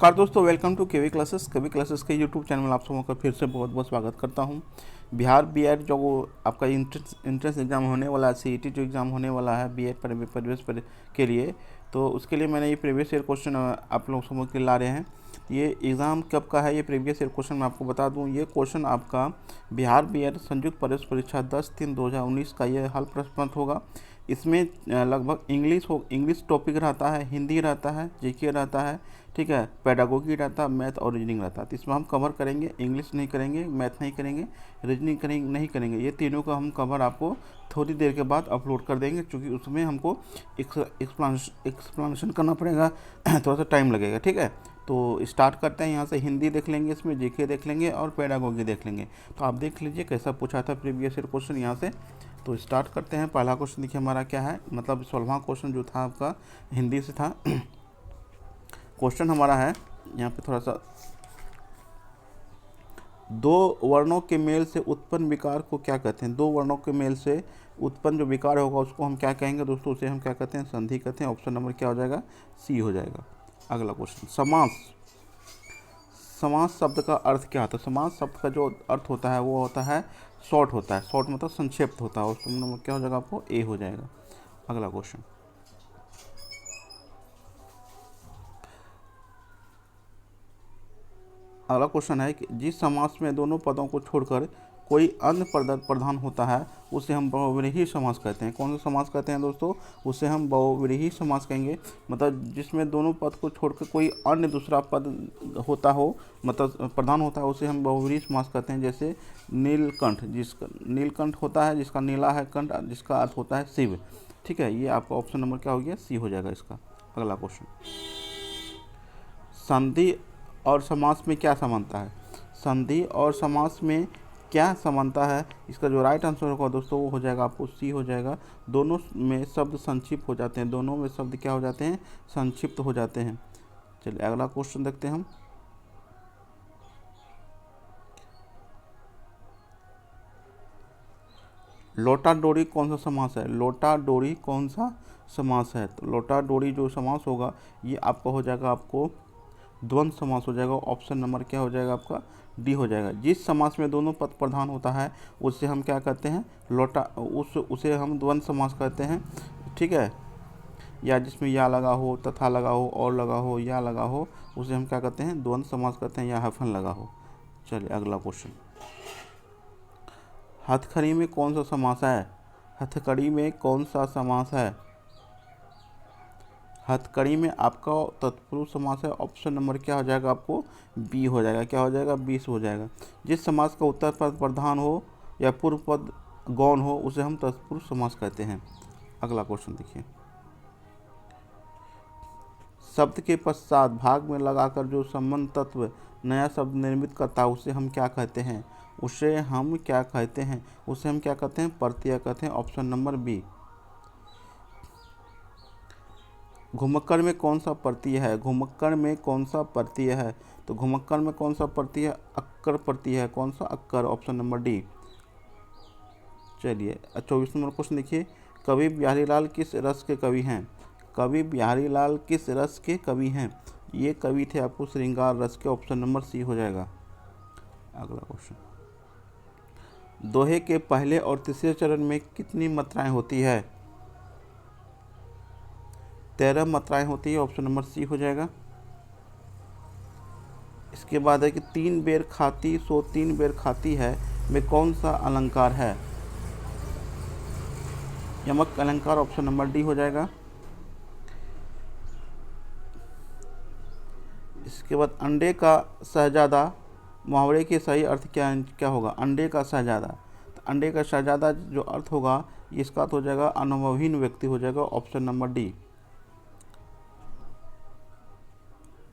नमस्कार दोस्तों, welcome to KV classes के यूट्यूब चैनल में आप सबों का फिर से बहुत बहुत स्वागत करता हूं। बिहार बीएड जो वो आपका इंट्रेंस एग्ज़ाम होने वाला है, सीईटी जो एग्ज़ाम होने वाला है बीएड प्रवेश के लिए, तो उसके लिए मैंने ये प्रीवियस ईयर क्वेश्चन आप लोग समझ के ला रहे हैं। ये एग्ज़ाम कब का है, ये प्रीवियस ईयर क्वेश्चन मैं आपको बता दूं। ये क्वेश्चन आपका बिहार बीएड संयुक्त प्रवेश परीक्षा 10/3/2019 का ये हल प्रश्न पत्र होगा। इसमें लगभग इंग्लिश टॉपिक रहता है, हिंदी रहता है, जीके रहता है, ठीक है, पेडागोगी रहता है, मैथ और रीजनिंग रहता है। तो इसमें हम कवर करेंगे, इंग्लिश नहीं करेंगे, मैथ नहीं करेंगे, रीजनिंग नहीं करेंगे। ये तीनों का हम कवर आपको थोड़ी देर के बाद अपलोड कर देंगे, क्योंकि उसमें हमको एक्सप्लेनेशन करना पड़ेगा, थोड़ा सा टाइम लगेगा, ठीक है। तो स्टार्ट करते हैं यहाँ से। हिंदी देख लेंगे, इसमें जीके देख लेंगे और पेडागोगी देख लेंगे। तो आप देख लीजिए कैसा पूछा था प्रीवियस ईयर क्वेश्चन यहाँ से। तो स्टार्ट करते हैं। पहला क्वेश्चन देखिए हमारा क्या है, मतलब 16वां क्वेश्चन जो था आपका हिंदी से था। क्वेश्चन हमारा है यहाँ पे थोड़ा सा, दो वर्णों के मेल से उत्पन्न विकार को क्या कहते हैं। दो वर्णों के मेल से उत्पन्न जो विकार होगा उसको हम क्या कहेंगे दोस्तों, उसे हम क्या कहते हैं, संधि कहते हैं। ऑप्शन नंबर क्या हो जाएगा, सी हो जाएगा। अगला क्वेश्चन, समास शब्द का अर्थ क्या होता है। समास शब्द का जो अर्थ होता है वो होता है शॉर्ट होता है। शॉर्ट मतलब संक्षिप्त होता है। ऑप्शन नंबर क्या हो जाएगा, आपको ए हो जाएगा। अगला क्वेश्चन, है कि जिस समास में दोनों पदों को छोड़कर कोई अन्य प्रधान होता है उसे हम बहुव्रीहि समास कहते हैं। कौन सा समास कहते हैं दोस्तों, उसे हम बहुव्रीहि समास कहेंगे। मतलब जिसमें दोनों पद को छोड़कर कोई अन्य दूसरा पद होता हो, मतलब प्रधान होता है, उसे हम बहुव्रीहि समास कहते हैं। जैसे नीलकंठ, जिसका नीलकंठ होता है, जिसका नीला है कंठ, जिसका अर्थ होता है शिव, ठीक है। ये आपका ऑप्शन नंबर क्या हो गया, सी हो जाएगा इसका। अगला क्वेश्चन, संधि और समास में क्या समानता है। संधि और समास में क्या समानता है, इसका जो राइट आंसर होगा दोस्तों वो हो जाएगा आपको सी हो जाएगा। दोनों में शब्द संक्षिप्त हो जाते हैं। दोनों में शब्द क्या हो जाते हैं, संक्षिप्त हो जाते हैं। चलिए अगला क्वेश्चन देखते हैं हम। लोटा डोरी कौन सा समास है। लोटा डोरी कौन सा समास है। तो लोटा डोरी जो समास होगा ये आपका हो जाएगा, आपको द्वंद्व समास हो जाएगा। ऑप्शन नंबर क्या हो जाएगा, आपका डी हो जाएगा। जिस समास में दोनों पद प्रधान होता है उससे हम क्या कहते हैं, उसे हम द्वंद्व समास कहते हैं, ठीक है। या जिसमें या लगा हो, तथा लगा हो, और लगा हो, या लगा हो, उसे हम क्या कहते हैं, द्वंद्व समास कहते हैं, या हफन लगा हो। चलिए अगला क्वेश्चन, हथकड़ी में कौन सा समास है। हथकड़ी में कौन सा समास है। हथकड़ी में आपका तत्पुरुष समास है। ऑप्शन नंबर क्या हो जाएगा, आपको बी हो जाएगा। क्या हो जाएगा, 20 हो जाएगा। जिस समास का उत्तर पद प्रधान हो या पूर्व पद गौण हो उसे हम तत्पुरुष समास कहते हैं। अगला क्वेश्चन देखिए, शब्द के पश्चात भाग में लगाकर जो संबंध तत्व नया शब्द निर्मित करता है उसे हम क्या कहते हैं। उसे हम क्या कहते हैं, उसे हम क्या कहते हैं, प्रत्यय कहते हैं। Option number B. घुमक्कड़ में कौन सा प्रत्यय है। घुमक्कड़ में कौन सा प्रत्यय है। तो घुमक्कड़ में कौन सा प्रत्यय है, अक्कर प्रत्यय है। कौन सा, अक्कर। Option number D. चलिए 24 नंबर क्वेश्चन देखिए, कवि बिहारी लाल किस रस के कवि हैं। कवि बिहारी लाल किस रस के कवि हैं। ये कवि थे आपको श्रृंगार रस के। ऑप्शन नंबर सी हो जाएगा। अगला क्वेश्चन, दोहे के पहले और तीसरे चरण में कितनी मात्राएं होती है। 13 मात्राएं होती है। ऑप्शन नंबर सी हो जाएगा। इसके बाद है कि 3 बेर खाती सो 3 बेर खाती है में कौन सा अलंकार है। यमक अलंकार। ऑप्शन नंबर डी हो जाएगा। इसके बाद अंडे का शहजादा मुहावरे के सही अर्थ क्या होगा। अंडे का शहजादा, तो अंडे का शहजादा जो अर्थ होगा इसका तो हो जाएगा अनुभवहीन व्यक्ति हो जाएगा। Option number D.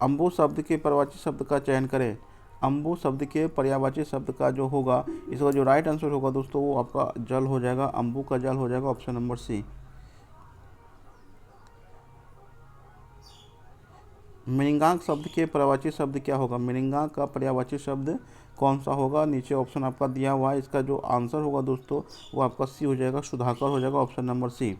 अम्बु शब्द के पर्यायवाची शब्द का चयन करें। अम्बु शब्द के पर्यायवाची शब्द का जो होगा, इसका जो राइट आंसर होगा दोस्तों वो आपका जल हो जाएगा। अम्बु का जल हो जाएगा। ऑप्शन नंबर सी। मृंगांक शब्द के पर्यायवाची शब्द क्या होगा। मृंगांक का पर्यायवाची शब्द कौन सा होगा, नीचे ऑप्शन आपका दिया हुआ है। इसका जो आंसर होगा दोस्तों वो आपका सी हो जाएगा, सुधाकर हो जाएगा। Option number C.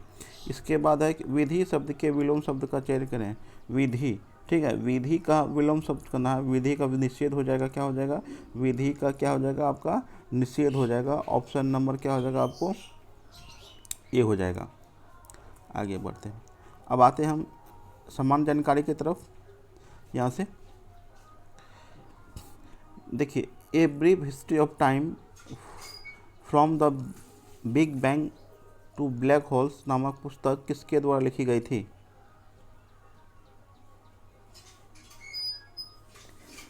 इसके बाद है विधि शब्द के विलोम शब्द का चयन करें। विधि, ठीक है, विधि का विलोम शब्द करना है, विधि का निषेध हो जाएगा, क्या हो जाएगा, विधि का क्या हो जाएगा आपका, निषेध हो जाएगा। ऑप्शन नंबर क्या हो जाएगा आपको, ए हो जाएगा। आगे बढ़ते हैं, अब आते हैं हम समान जानकारी की तरफ। यहाँ से देखिए, a brief history of time from the big bang to black holes नामक पुस्तक किसके द्वारा लिखी गई थी?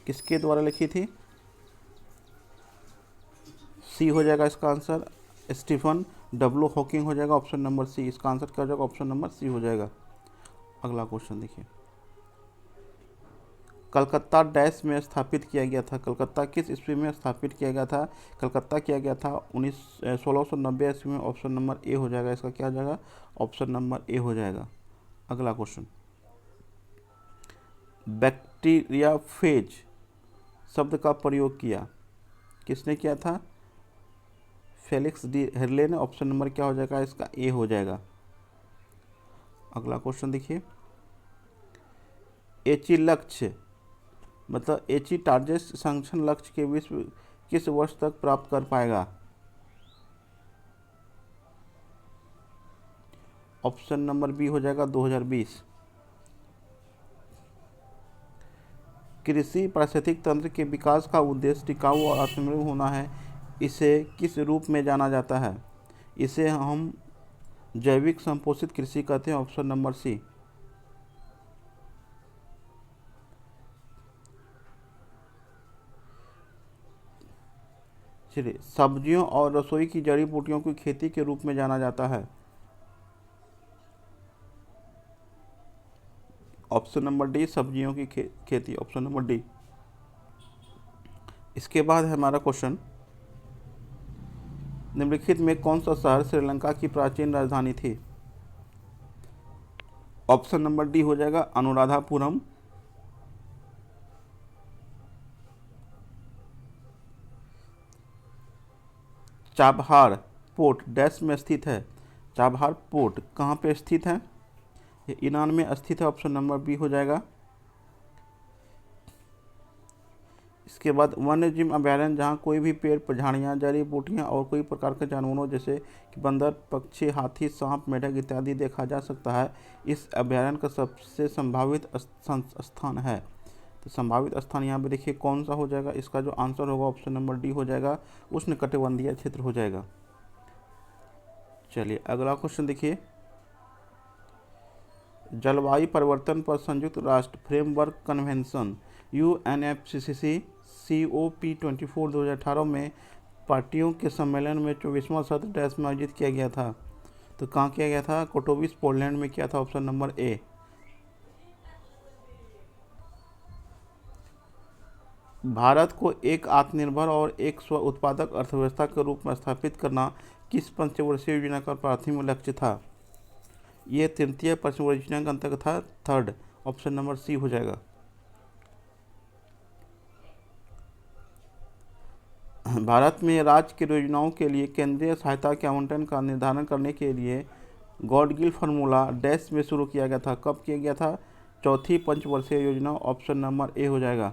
किसके द्वारा लिखी थी? सी हो जाएगा इसका आंसर, स्टीफन डब्ल्यू हॉकिंग हो जाएगा, ऑप्शन नंबर सी। इसका आंसर क्या हो जाएगा, ऑप्शन नंबर सी हो जाएगा। अगला क्वेश्चन देखिए, कलकत्ता डैश में स्थापित किया गया था? कलकत्ता किस ईस्वी में स्थापित किया गया था? कलकत्ता किया गया था 1690 ईस्वी में। ऑप्शन नंबर ए हो जाएगा, इसका क्या हो जाएगा, ऑप्शन नंबर ए हो जाएगा। अगला क्वेश्चन, बैक्टीरियाफेज शब्द का प्रयोग किया, किसने किया था? फेलिक्स डी हेरले ने। ऑप्शन नंबर क्या हो जाएगा, इसका ए हो जाएगा। अगला क्वेश्चन देखिए, एची लक्ष्य मतलब एची टारगेट संरक्षण लक्ष्य के विश्व किस वर्ष तक प्राप्त कर पाएगा? ऑप्शन नंबर बी हो जाएगा 2020। कृषि पारिस्थितिक तंत्र के विकास का उद्देश्य टिकाऊ और आत्मनिर्भर होना है, इसे किस रूप में जाना जाता है? इसे हम जैविक संपोषित कृषि कहते हैं। Option number C. चलिए, सब्जियों और रसोई की जड़ी बूटियों की खेती के रूप में जाना जाता है। ऑप्शन नंबर डी, सब्जियों की खेती, ऑप्शन नंबर डी। इसके बाद है हमारा क्वेश्चन, निम्नलिखित में कौन सा शहर श्रीलंका की प्राचीन राजधानी थी? ऑप्शन नंबर डी हो जाएगा अनुराधापुरम। चाबहार पोर्ट डैश में स्थित है? चाबहार पोर्ट कहाँ पे स्थित है? ये ईरान में स्थित है। ऑप्शन नंबर बी हो जाएगा। इसके बाद वन्य जीव अभयारण्य, जहाँ कोई भी पेड़, झाड़ियाँ, जड़ी बूटियाँ और कोई प्रकार के जानवरों जैसे कि बंदर, पक्षी, हाथी, सांप, मेढक इत्यादि देखा जा सकता है, इस अभयारण्य का सबसे संभावित स्थान है। तो संभावित स्थान यहाँ पे देखिए कौन सा हो जाएगा, इसका जो आंसर होगा ऑप्शन नंबर डी हो जाएगा, उष्णकटिबंधीय क्षेत्र हो जाएगा। चलिए अगला क्वेश्चन देखिए, जलवायु परिवर्तन पर संयुक्त राष्ट्र फ्रेमवर्क कन्वेंशन UNFCCC COP24 2018 में पार्टियों के सम्मेलन में 24वां सत्र डैश में आयोजित किया गया था। तो कहाँ किया गया था? कोटोविस पोलैंड में किया था। Option number A. भारत को एक आत्मनिर्भर और एक स्व उत्पादक अर्थव्यवस्था के रूप में स्थापित करना किस पंचवर्षीय योजना का प्राथमिक लक्ष्य था? ये तृतीय पंचवर्षीय योजना के अंतर्गत था, थर्ड। ऑप्शन नंबर सी हो जाएगा। भारत में राज्य की योजनाओं के लिए केंद्रीय सहायता के आवंटन का निर्धारण करने के लिए गॉडगिल फार्मूला डैश में शुरू किया गया था। कब किया गया था? चौथी पंचवर्षीय योजना। ऑप्शन नंबर ए हो जाएगा।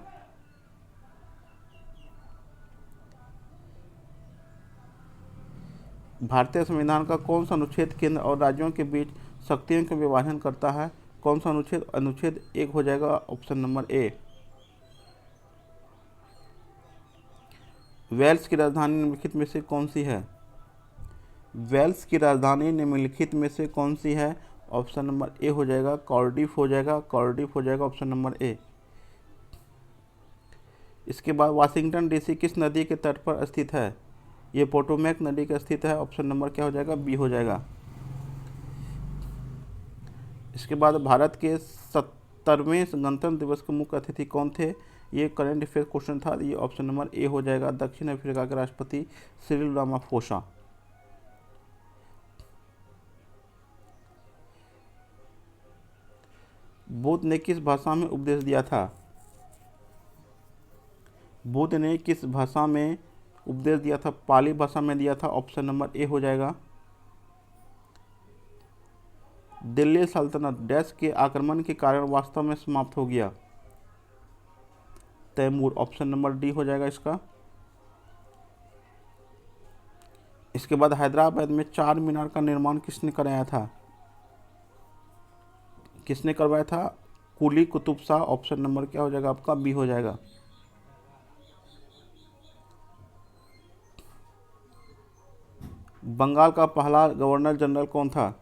भारतीय संविधान का कौन सा अनुच्छेद केंद्र और राज्यों के बीच शक्तियों का विभाजन करता है? कौन सा अनुच्छेद? अनुच्छेद 1 हो जाएगा, ऑप्शन नंबर ए। वेल्स की राजधानी निम्नलिखित में से कौन सी है? वेल्स की राजधानी निम्नलिखित में से कौन सी है? ऑप्शन नंबर ए हो जाएगा, कार्डिफ हो जाएगा, कार्डिफ हो जाएगा, ऑप्शन नंबर ए। इसके बाद वाशिंगटन डीसी किस नदी के तट पर स्थित है? ये पोटोमैक नदी के स्थित है। ऑप्शन नंबर क्या हो जाएगा? बी हो जाएगा। इसके बाद भारत के 70वें गणतंत्र दिवस के मुख्य अतिथि कौन थे? ये करंट अफेयर क्वेश्चन था। ये ऑप्शन नंबर ए हो जाएगा, दक्षिण अफ्रीका के राष्ट्रपति सिरिल रामाफोसा। बुद्ध ने किस भाषा में उपदेश दिया था? बुद्ध ने किस भाषा में उपदेश दिया था? पाली भाषा में दिया था। ऑप्शन नंबर ए हो जाएगा। दिल्ली सल्तनत डैश के आक्रमण के कारण वास्तव में समाप्त हो गया। तैमूर, ऑप्शन नंबर डी हो जाएगा इसका। इसके बाद हैदराबाद में चार मीनार का निर्माण किसने कराया था? किसने करवाया था? कुली कुतुब शाह, ऑप्शन नंबर क्या हो जाएगा आपका? बी हो जाएगा। बंगाल का पहला गवर्नर जनरल कौन था?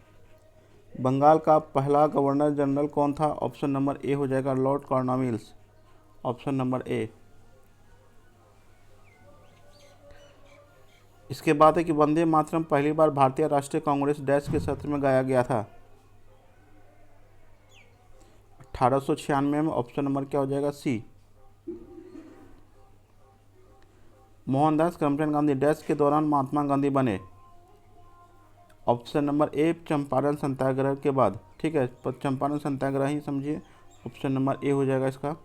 बंगाल का पहला गवर्नर जनरल कौन था? ऑप्शन नंबर ए हो जाएगा Lord Cornwallis, option number A. इसके बाद है कि वंदे मातरम पहली बार भारतीय राष्ट्रीय कांग्रेस डैश के सत्र में गाया गया था? 1896 में, ऑप्शन नंबर क्या हो जाएगा? सी। मोहनदास करमचंद गांधी डैश के दौरान महात्मा गांधी बने? ऑप्शन नंबर ए चंपारण सत्याग्रह के बाद। ठीक है, पर चंपारण सत्याग्रह ही समझिए, ऑप्शन नंबर ए हो जाएगा इसका।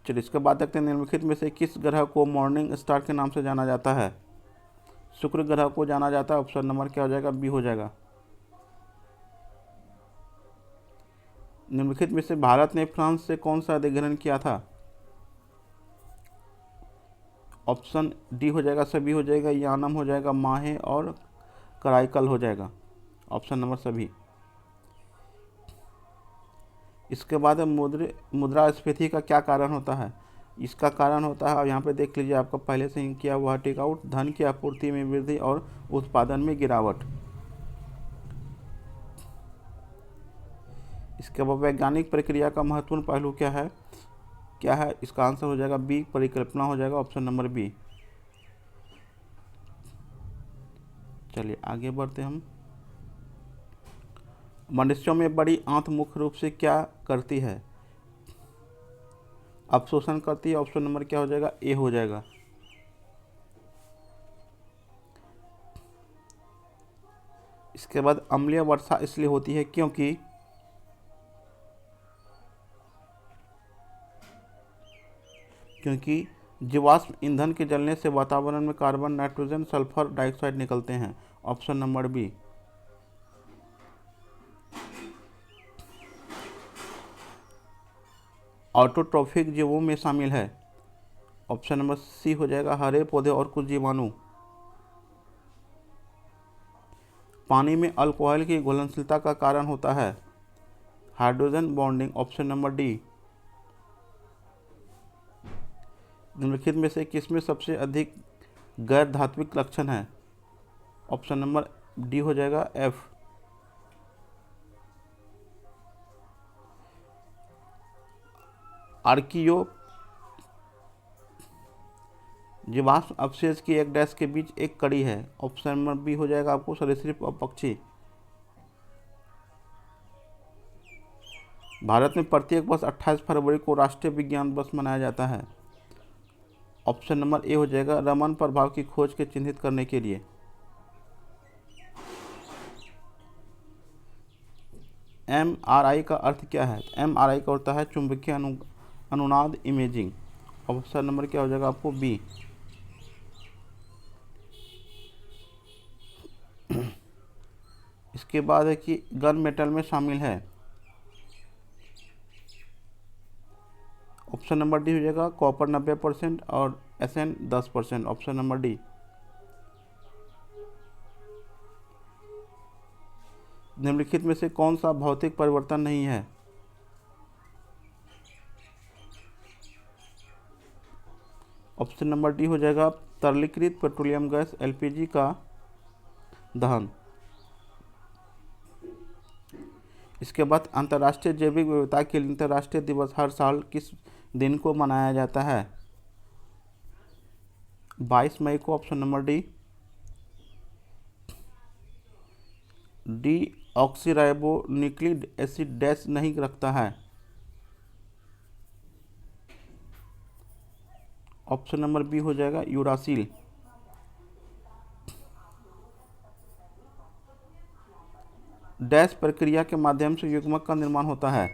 चलिए इसके बाद देखते हैं निम्नलिखित में से किस ग्रह को मॉर्निंग स्टार के नाम से जाना जाता है? शुक्र ग्रह को जाना जाता है, ऑप्शन नंबर क्या हो जाएगा? बी हो जाएगा। निम्नलिखित में से भारत ने फ्रांस से कौन सा अधिग्रहण किया था? ऑप्शन डी हो जाएगा सभी हो जाएगा, यानम हो जाएगा, माहे और कराईकल हो जाएगा, ऑप्शन नंबर सभी। इसके बाद मुद्रास्फीति का क्या कारण होता है? इसका कारण होता है, और यहाँ पे देख लीजिए आपका पहले से ही किया हुआ टेकआउट, धन की आपूर्ति में वृद्धि और उत्पादन में गिरावट। इसके बाद वैज्ञानिक प्रक्रिया का महत्वपूर्ण पहलू क्या है? क्या है? इसका आंसर हो जाएगा बी, परिकल्पना हो जाएगा, ऑप्शन नंबर बी। चलिए आगे बढ़ते हम। मनुष्यों में बड़ी आंत मुख्य रूप से क्या करती है? अवशोषण करती है, ऑप्शन नंबर क्या हो जाएगा? ए हो जाएगा। इसके बाद अम्लीय वर्षा इसलिए होती है क्योंकि जीवाश्म ईंधन के जलने से वातावरण में कार्बन, नाइट्रोजन, सल्फर डाइऑक्साइड निकलते हैं, ऑप्शन नंबर बी। ऑटोट्रॉफिक जीवों में शामिल है, ऑप्शन नंबर सी हो जाएगा, हरे पौधे और कुछ जीवाणु। पानी में अल्कोहल की घुलनशीलता का कारण होता है hydrogen bonding, option number D. निम्नलिखित में से किसमें सबसे अधिक गैर धात्विक लक्षण है? ऑप्शन नंबर डी हो जाएगा, एफ। आर्कियो जीवाश्म अवशेष की एक डैश के बीच एक कड़ी है, ऑप्शन नंबर बी हो जाएगा आपको, सरीसृप और पक्षी। भारत में प्रत्येक वर्ष 28 फरवरी को राष्ट्रीय विज्ञान दिवस मनाया जाता है, ऑप्शन नंबर ए हो जाएगा, रमन प्रभाव की खोज के चिन्हित करने के लिए। MRI का अर्थ क्या है? MRI का होता है चुंबकीय अनुनाद इमेजिंग, ऑप्शन नंबर क्या हो जाएगा आपको? बी। इसके बाद है कि गन मेटल में शामिल है, ऑप्शन नंबर डी हो जाएगा, कॉपर 90% और SN 10%, ऑप्शन नंबर डी। निम्नलिखित में से कौन सा भौतिक परिवर्तन नहीं है? ऑप्शन नंबर डी हो जाएगा, तरलीकृत पेट्रोलियम गैस LPG का दहन। इसके बाद अंतर्राष्ट्रीय जैविक विविधता के लिए अंतर्राष्ट्रीय दिवस हर साल किस दिन को मनाया जाता है? 22 मई को, option number D. Deoxyribonucleic acid dash नहीं रखता है, ऑप्शन नंबर बी हो जाएगा, यूरासिल। डैश प्रक्रिया के माध्यम से युग्मक का निर्माण होता है,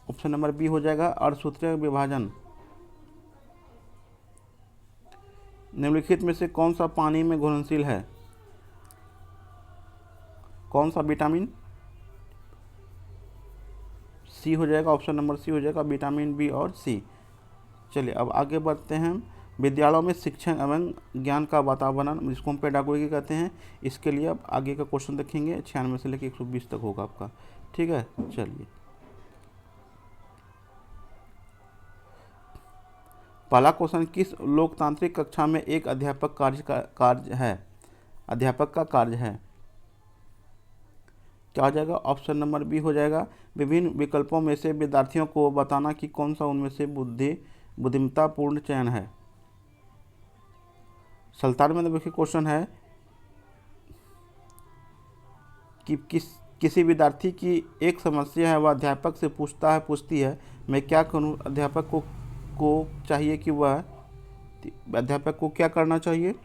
ऑप्शन नंबर बी हो जाएगा, अर्धसूत्रीय विभाजन। निम्नलिखित में से कौन सा पानी में घुलनशील है? कौन सा विटामिन? सी हो जाएगा, ऑप्शन नंबर सी हो जाएगा, विटामिन बी और सी। चलिए अब आगे बढ़ते हैं। विद्यालयों में शिक्षण एवं ज्ञान का वातावरण, जिसको हम पेडागोगी कहते हैं, इसके लिए अब आगे का क्वेश्चन देखेंगे। 96 से लेकर 120 तक होगा आपका। ठीक है, चलिए पहला क्वेश्चन, किस लोकतांत्रिक कक्षा में एक अध्यापक कार्य है? अध्यापक का कार्य है, क्या हो जाएगा? ऑप्शन नंबर बी हो जाएगा, विभिन्न विकल्पों में से विद्यार्थियों को बताना कि कौन सा उनमें से बुद्धिमत्तापूर्ण चयन है। 97 में देखिए क्वेश्चन है कि किसी विद्यार्थी की एक समस्या है, वह अध्यापक से पूछती है मैं क्या करूं? अध्यापक को चाहिए कि वह अध्यापक को क्या करना चाहिए?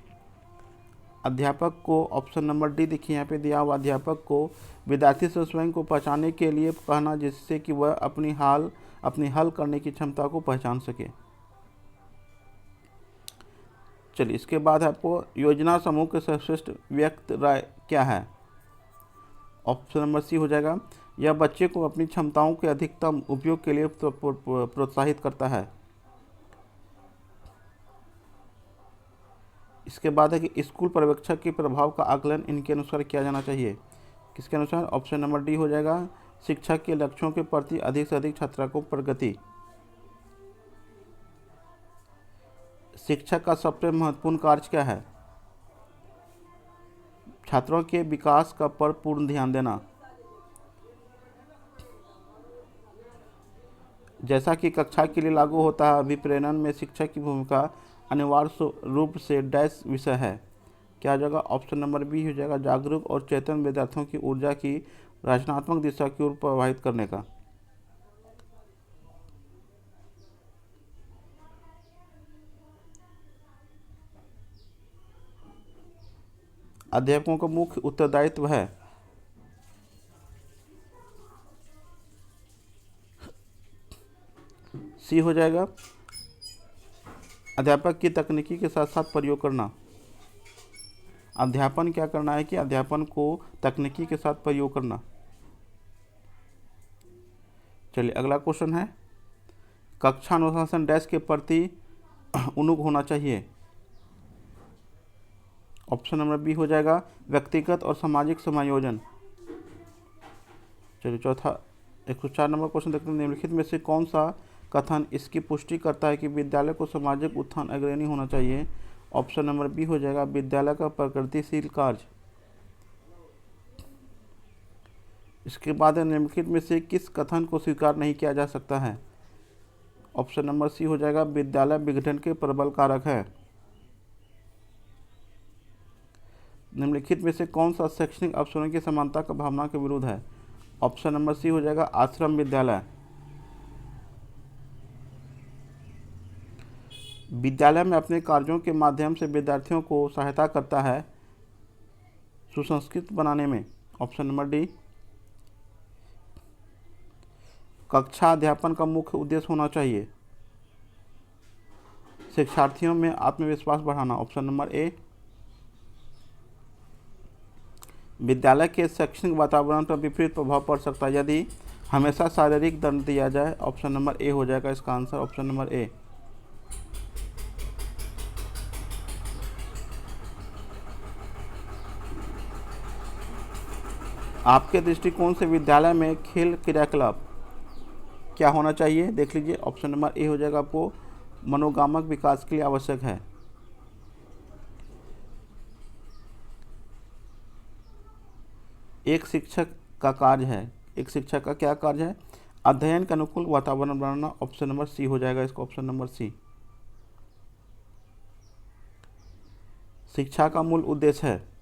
अध्यापक को ऑप्शन नंबर डी देखिए यहाँ पे दिया हुआ, अध्यापक को विद्यार्थी से स्वयं को पहचानने के लिए कहना, जिससे कि वह अपनी हल करने की क्षमता को पहचान सके। चलिए इसके बाद आपको योजना समूह के सर्वश्रेष्ठ व्यक्त राय क्या है? ऑप्शन नंबर सी हो जाएगा, यह बच्चे को अपनी क्षमताओं के अधिकतम उपयोग के लिए प्रोत्साहित करता है। इसके बाद है कि स्कूल पर्यवेक्षक के प्रभाव का आकलन इनके अनुसार किया जाना चाहिए। किसके अनुसार? ऑप्शन नंबर डी हो जाएगा, शिक्षक के लक्ष्यों के प्रति अधिक से अधिक छात्रों को प्रगति। शिक्षक का सबसे महत्वपूर्ण कार्य क्या है? छात्रों के विकास का पर पूर्ण ध्यान देना। जैसा कि कक्षा के लिए लागू होता है, अभिप्रेरण में शिक्षक की भूमिका अनिवार्य रूप से डैश विषय है। क्या हो जाएगा? ऑप्शन नंबर बी हो जाएगा, जागरूक और चेतन विद्यार्थियों की ऊर्जा की रचनात्मक दिशा की ओर प्रभावित करने का। अध्यापकों का मुख्य उत्तरदायित्व है सी हो जाएगा, अध्यापक की तकनीकी के साथ साथ प्रयोग करना। अध्यापन क्या करना है कि अध्यापन को तकनीकी के साथ प्रयोग करना। चलिए अगला क्वेश्चन है, कक्षा अनुशासन डैश के प्रति उन्मुख होना चाहिए। ऑप्शन नंबर बी हो जाएगा, व्यक्तिगत और सामाजिक समायोजन। चलिए चौथा 104 नंबर क्वेश्चन देखते हैं, निम्नलिखित में से कौन सा कथन इसकी पुष्टि करता है कि विद्यालय को सामाजिक उत्थान अग्रणी होना चाहिए? ऑप्शन नंबर बी हो जाएगा, विद्यालय का प्रगतिशील कार्य। इसके बाद निम्नलिखित में से किस कथन को स्वीकार नहीं किया जा सकता है? ऑप्शन नंबर सी हो जाएगा, विद्यालय विघटन के प्रबल कारक है। निम्नलिखित में से कौन सा शैक्षणिक अवसरों की समानता का भावना के विरुद्ध है? ऑप्शन नंबर सी हो जाएगा, आश्रम विद्यालय। विद्यालय में अपने कार्यों के माध्यम से विद्यार्थियों को सहायता करता है सुसंस्कृत बनाने में। Option number D. कक्षा अध्यापन का मुख्य उद्देश्य होना चाहिए शिक्षार्थियों में आत्मविश्वास बढ़ाना। Option number A. विद्यालय के शैक्षणिक वातावरण पर विपरीत प्रभाव पड़ सकता है यदि हमेशा शारीरिक दंड दिया जाए। ऑप्शन नंबर ए हो जाएगा इसका आंसर, ऑप्शन नंबर ए। आपके दृष्टिकोण से विद्यालय में खेल क्रियाकलाप क्या होना चाहिए? देख लीजिए, ऑप्शन नंबर ए हो जाएगा, आपको मनोगामक विकास के लिए आवश्यक है। एक शिक्षक का कार्य है, एक शिक्षक का क्या कार्य है? अध्ययन के अनुकूल वातावरण बनाना। ऑप्शन नंबर सी हो जाएगा इसका, ऑप्शन नंबर सी। शिक्षा का मूल उद्देश्य है,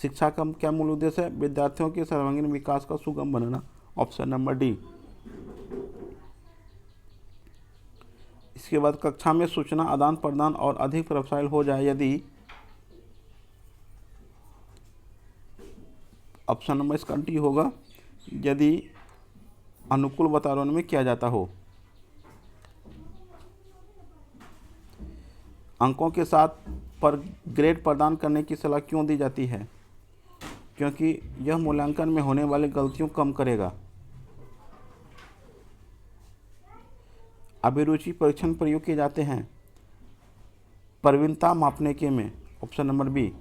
शिक्षा का क्या मूल उद्देश्य है? विद्यार्थियों के सर्वांगीण विकास का सुगम बनाना। Option number D. इसके बाद कक्षा में सूचना आदान प्रदान और अधिक प्रभावशाली हो जाए यदि। ऑप्शन नंबर इसका डी होगा, यदि अनुकूल वातावरण में किया जाता हो। अंकों के साथ पर ग्रेड प्रदान करने की सलाह क्यों दी जाती है? क्योंकि यह मूल्यांकन में होने वाली गलतियों कम करेगा। अभिरुचि परीक्षण प्रयोग किए जाते हैं प्रवीणता मापने के में। Option number B.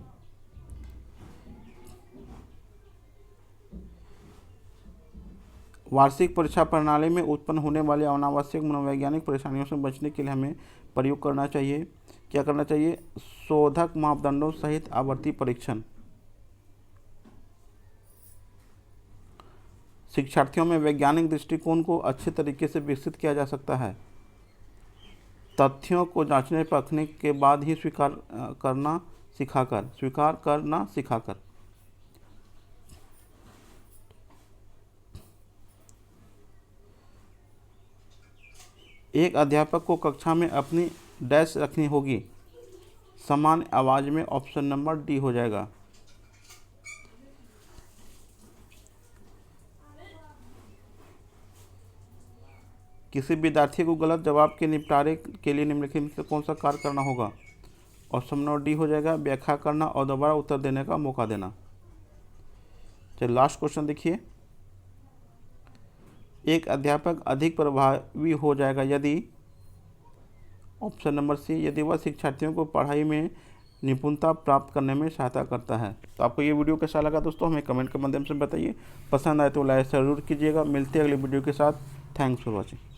वार्षिक परीक्षा प्रणाली में उत्पन्न होने वाली अनावश्यक मनोवैज्ञानिक परेशानियों से बचने के लिए हमें प्रयोग करना चाहिए, क्या करना चाहिए? शोधक मापदंडों सहित आवर्ती परीक्षण। शिक्षार्थियों में वैज्ञानिक दृष्टिकोण को अच्छे तरीके से विकसित किया जा सकता है। तथ्यों को जांचने परखने के बाद ही स्वीकार करना सिखाकर। एक अध्यापक को कक्षा में अपनी डैश रखनी होगी, समान आवाज में। ऑप्शन नंबर डी हो जाएगा। किसी विद्यार्थी को गलत जवाब के निपटारे के लिए निम्नलिखित में से कौन सा कार्य करना होगा? ऑप्शन नंबर डी हो जाएगा, व्याख्या करना और दोबारा उत्तर देने का मौका देना। चलिए लास्ट क्वेश्चन देखिए। एक अध्यापक अधिक प्रभावी हो जाएगा यदि, ऑप्शन नंबर सी, यदि वह शिक्षार्थियों को पढ़ाई में निपुणता प्राप्त करने में सहायता करता है। तो आपको ये वीडियो कैसा लगा दोस्तों, हमें कमेंट के माध्यम से बताइए। पसंद आए तो लाइक जरूर कीजिएगा। मिलते हैं अगले वीडियो के साथ। Thanks for watching.